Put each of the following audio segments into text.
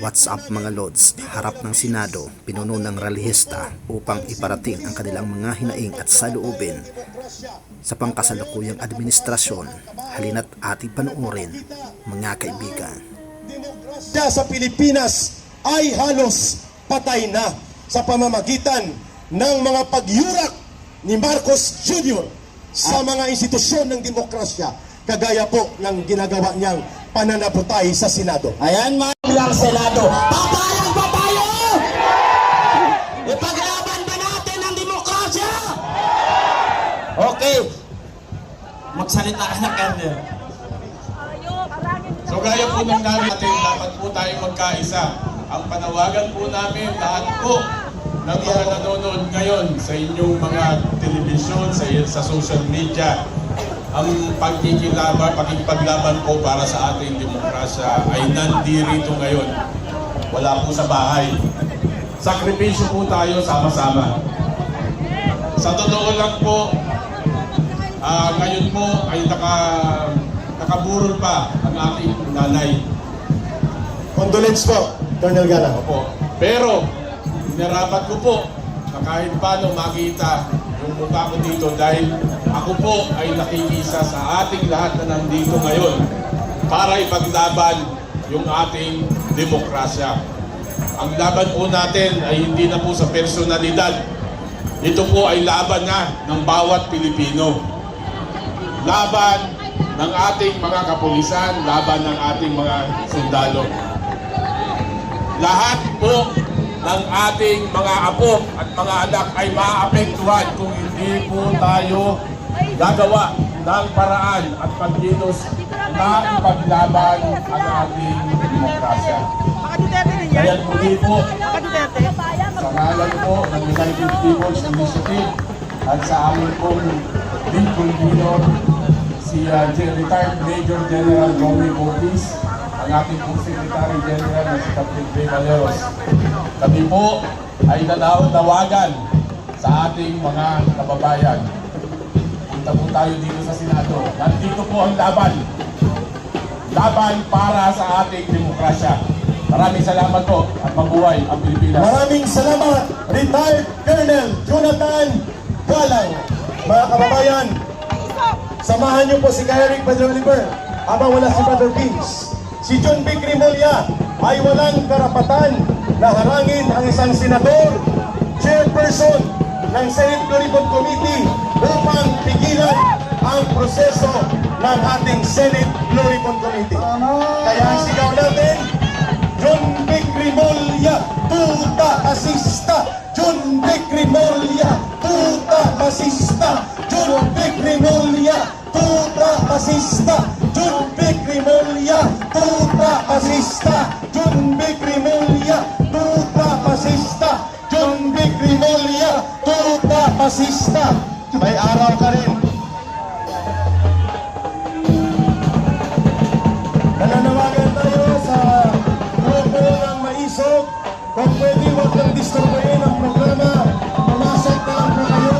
What's up mga Lods? Harap ng Senado, pinuno ng rallyista upang iparating ang kanilang mga hinaing at saloobin sa pangkasalukuyang administrasyon. Halina't ating panoorin, mga kaibigan. Demokrasya sa Pilipinas ay halos patay na sa pamamagitan ng mga pagyurak ni Marcos Jr. sa mga institusyon ng demokrasya, kagaya po ng ginagawa niyang pananaputay sa Senado. Ayan mga bilang Senado, papayag ba tayo? Ipaglaban ba natin ang demokrasya? Okay, magsalita ka na, Colonel. So gaya po ng natin, dapat po tayo magkaisa. Ang panawagan po namin, lahat po ng mga nanonood ngayon sa inyong mga telebisyon, sa social media, ang pakikipaglaban po para sa ating demokrasya ay nandirito ngayon. Wala po sa bahay. Sakripisyo po tayo sama-sama. Sa totoo lang po, ngayon po ay nakaburol pa ang ating nanay. Condolence po, Colonel Gala. Opo. Pero, narapat ko po na kahit paano makita yung mukha ko dito dahil ako po ay nakikisa sa ating lahat na nandito ngayon para ipaglaban yung ating demokrasya. Ang laban po natin ay hindi na po sa personalidad. Ito po ay laban na ng bawat Pilipino. Laban ng ating mga kapulisan, laban ng ating mga sundalo. Lahat po ng ating mga apo at mga anak ay maapektuhan kung hindi po tayo gagawa ng paraan at pagkilos na ipaglaban ang ating demokrasya. Kaya muli po, sa ngalan po ng United People's Initiative at sa amin pong lead convener, si retired Major General Johnny Bopis, ang ating pong Secretary General na si Captain Ray Valeros. Kami po ay nanawagan sa ating mga kababayan. Punta po tayo dito sa Senado. Nandito po ang laban. Laban para sa ating demokrasya. Maraming salamat po at mabuhay ang Pilipinas. Maraming salamat, retired Colonel Jonathan Galang. Mga kababayan, samahan niyo po si Eric Padre Oliver habang wala si Brother Vince. Si John B. Crimolia ay walang karapatan na harangin ang isang senador, chairperson ng Senate Pluribus Committee upang pigilan ang proseso ng ating Senate Pluribus Committee. Kaya ang sigaw natin, John B. Crimolia, tuta asista! John B. Crimolia, tuta asista! John B. Crimolia, tuta asista! John B. Crimolia, tuta asista! John B. Crimolia, tuta asista! John B. Crimolia, tuta asista! May araw ka rin. Nananawagan tayo sa grupo ng Maisog. Kung pwede, huwag kang disturbayin ang programa. Pumasok na lang po kayo.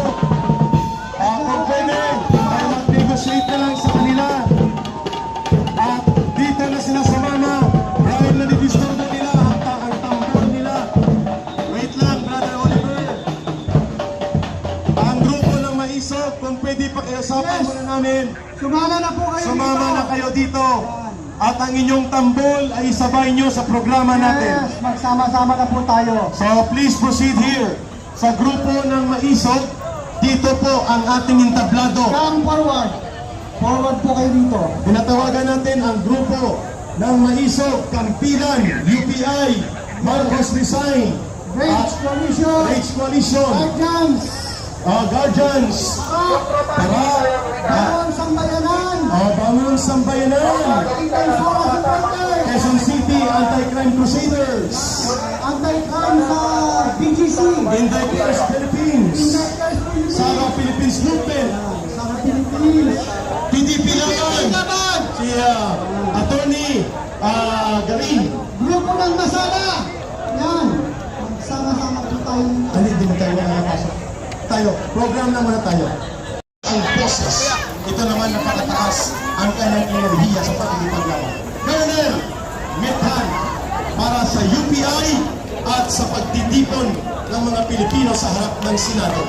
Kung pwede, tayo mag-negotiate na lang sa kanila. At dito na sila sa mama. Dahil na-disturbo nila ang tambor nila. Wait lang, Brother Oliver. Ang grupo ng Maisog, kung pwede pakiusapan muna namin. Sumama na po kayo Sumama na kayo dito. At ang inyong tambol ay isabay nyo sa programa natin. Yes, magsama-sama na po tayo. So please proceed here. Sa grupo ng Maisog, dito po ang ating entablado. Come forward. Forward po kayo dito. Pinatawagan natin ang grupo ng Maisog, Kampilan, UPI, Marcos Resign, Rage Coalition. Rage Coalition, Guardians. Guardians, Bawang Sambayanan. Bangon Sambayanan, Quezon City Anti-Crime Crusaders, Anti-crime sa BGC. Indicators Philippines, Sara Philippines Movement, Sa Pilipinas. PDP Laban, si Attorney Garin. Grupo ng Masala. Yan. Magsama-sama po tayo. Hindi mo tayo nakakasok. Tayo, program na muna tayo. Ang boses, ito naman napakataas ang kanyang enerhiya sa pagkikipaglaban. Colonel Mithan, para DTI at sa pagtitipon ng mga Pilipino sa harap ng Senado.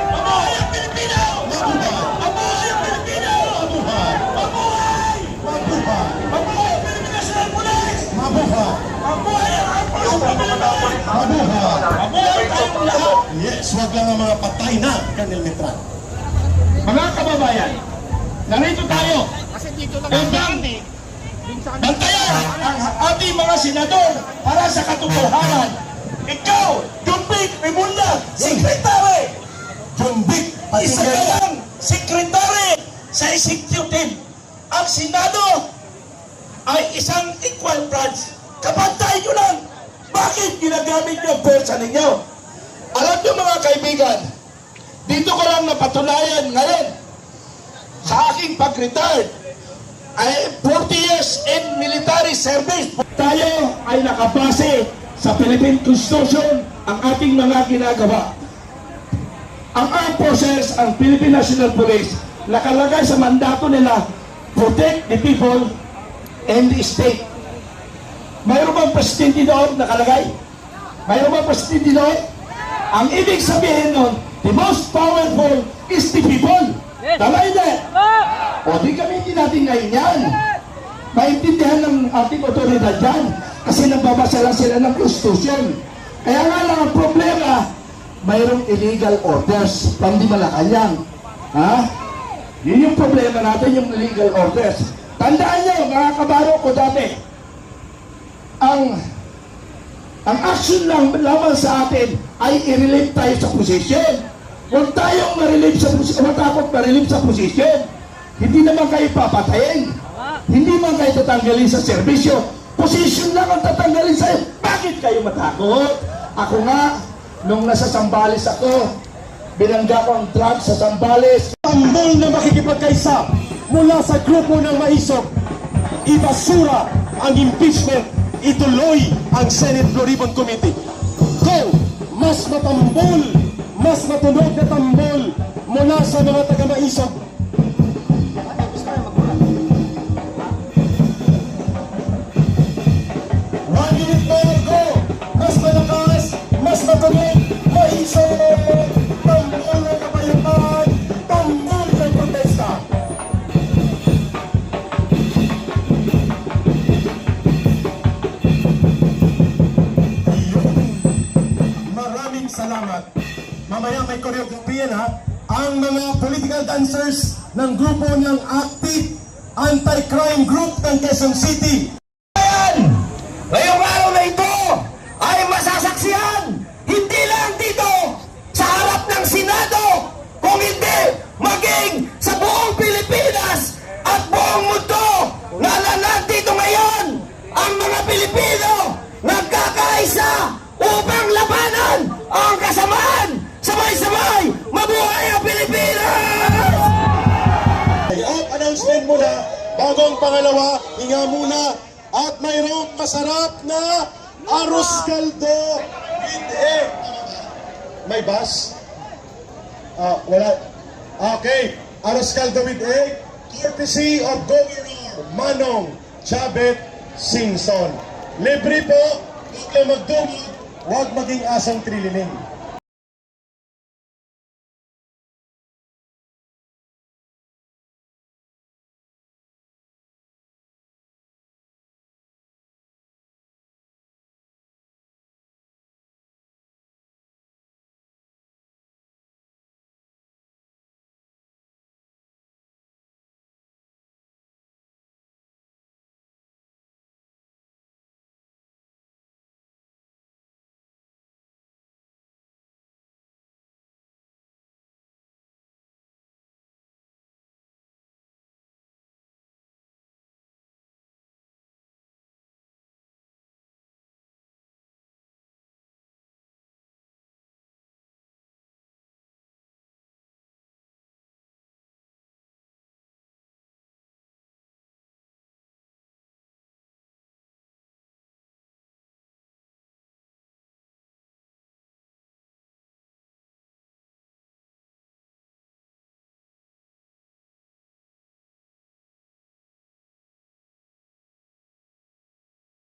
Mabuhay ang Pilipino! Mabuhay! Mabuhay ang Pilipino! Mabuhay! Mabuhay! Mabuhay! Mabuhay ang Philippine National Police! Mabuhay! Mabuhay ang Armed Forces! Mabuhay! Mabuhay tayong lahat! Yes, wag lang ang mga patay na, Colonel Mitran. Mga kababayan, narito tayo upang bantayan ang ating mga senador para sa katotohanan. Ikaw, Jumbik Rimunda, Sekretary! Jumbik, Isa ka lang, Sekretary sa Executive. Ang Senado ay isang equal branch. Kapantay nyo lang. Bakit ginagamit niyo ang pwersa ninyo? Alam niyo mga kaibigan, dito ko lang napatunayan ngayon sa aking pag-retired ay 40 years in military service. Tayo ay nakabase sa Philippine Constitution ang ating mga ginagawa. Ang Armed Forces, ang Philippine National Police, nakalagay sa mandato nila, protect the people and the state. Mayroon bang presidente doon nakalagay? Mayroon bang presidente doon? Ang ibig sabihin nun, the most powerful is the people. Tama hindi? O di gamitin natin ngayon yan. Maintindihan ng ating otoridad yan. Kasi nagbabasa lang sila ng Constitution. Kaya nga lang ang problema, mayroong illegal orders from di Malacanang. Ha? Yun yung problema natin, yung illegal orders. Tandaan nyo, mga kabaro ko dati, ang action lang lamang sa atin ay i-relieve tayo sa posisyon. Huwag tayong ma-relieve sa posisyon, matakot ma-relieve sa posisyon. Hindi naman kayo papatayin. Hindi man kayo tatanggalin sa serbisyo. Posisyon lang ang tatanggalin sa'yo. Bakit kayo matakot? Ako nga, nung nasa Sambales ako, binangga ko ang truck sa Sambales. Tambol na makikipagkaisa mula sa grupo ng Maisog. Ibasura ang impeachment. Ituloy ang Senate Blue Ribbon Committee. Go! Mas matambol, mas matunog na tambol mula sa mga taga-Maisog. One minute more, go! Mas malakas, mas matunog, Maisog! Tambol ng kapayapaan, tambol ng protesta. Maraming salamat. Mamaya may choreography yan ha. Ang mga political dancers ng grupo ng Active Anti-Crime Group ng Quezon City. Ngayong araw na ito ay masasaksihan hindi lang dito sa harap ng Senado, kung hindi maging sa buong Pilipinas at buong mundo na nandito ngayon ang mga Pilipino nagkakaisa upang labanan ang kasamaan. Sabay-sabay, mabuhay ang Pilipinas! Up announcement muna, bagong pangalawa, hinga muna, at mayroong masarap na arroz caldo with egg. May bus? Wala. Okay, arroz caldo with egg, courtesy of Governor Manong Chabet Singson. Libre po, huwag kayo magdumog, huwag maging asang trililing.